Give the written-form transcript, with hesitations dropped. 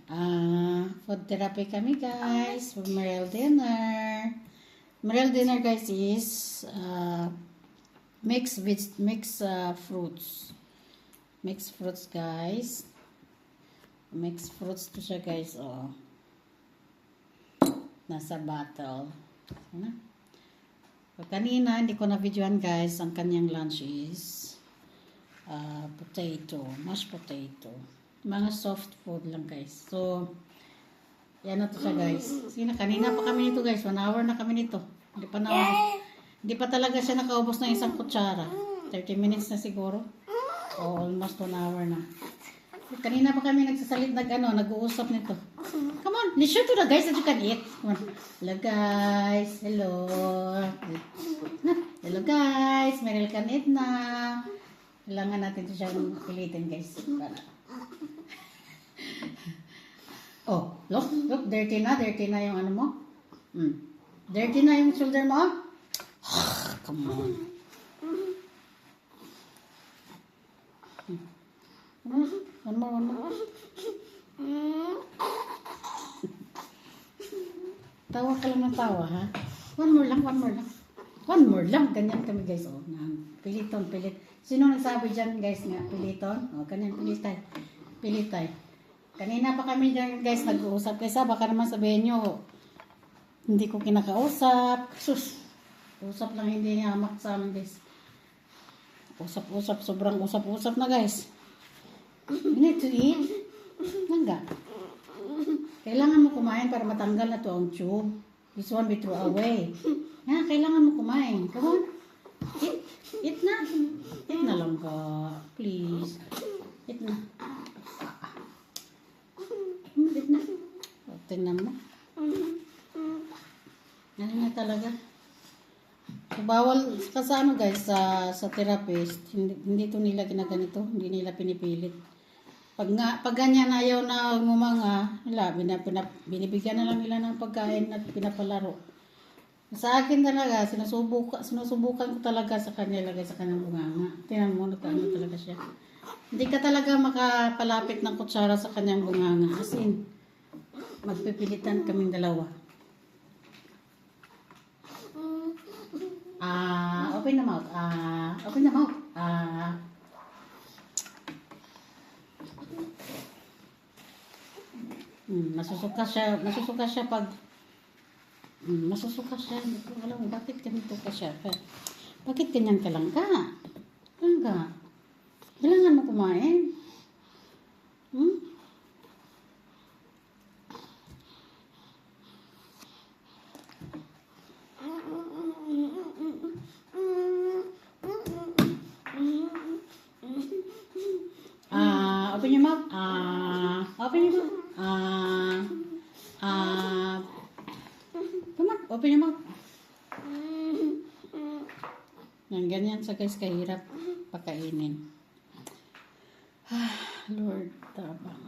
Food therapy kami guys for meal dinner. Meal dinner guys is mixed fruits. Mixed fruits guys. Mixed fruits to siya guys. Oh. Nasa bottle. Ano? Kanina hindi ko na videoan guys. Ang kanyang lunch is potato. Mashed potato. Mga soft food lang guys. So, yan na to siya guys. Kanina pa kami nito guys. 1 hour na kami nito. Hindi pa talaga siya nakaubos ng isang kutsara. 30 minutes na siguro. O almost 1 hour na. Kanina pa kami nag-uusap nito. Come on, let's show to the guys that you can eat. Come on. Hello guys. Hello. Hello guys. Meryl can eat na. Kailangan natin ito siyang pilitin guys. Para. Oh, look, dirty na yung ano mo. Dirty na yung shoulder mo. Come on. One more. Tawa ka lang ng tawa, ha? One more lang. Ganyan kami, guys. Oh, pilit. Sino nagsabi dyan, guys, nga? Piliton? Oh, ganyan, pilitay. Kanina pa kami dyan, guys, nag-uusap. Kaysa baka naman sabihin nyo, hindi ko kinakausap. Sus! Usap lang, hindi niya hamak sa amin, guys. Usap. Sobrang usap na, guys. You need to eat. Nangga. Kailangan mo kumain para matanggal na to ang tube. This one we throw away. Kailangan mo kumain. Come on. Eat na. Eat na lang ka. Please. Eat na. Eat na. Tingnan mo. Ano na talaga. So, bawal kasi guys sa therapist, hindi to nila ginaganito, hindi nila pinipilit. Pag ganyan ayaw na ngumanga, binibigyan na lang nila ng pagkain at pinapalaro. Sa akin talaga, sinusubukan ko talaga sa kanya lagay sa kanyang bunganga. Tingnan mo, nagkaano talaga siya. Hindi ka talaga makapalapit ng kutsara sa kanyang bunganga. As in, magpipilitan kaming dalawa. Open the mouth. Open the mouth. Masusuka siya pag masusuka siya. Hindi ko alam bakit ganito ka siya. Bakit ganyan ka lang ka? Kailangan mo kumain. Open your mouth. Open your mouth. Come on, open your mouth. Ganyan sa guys, kahirap pakainin. Lord, tabang.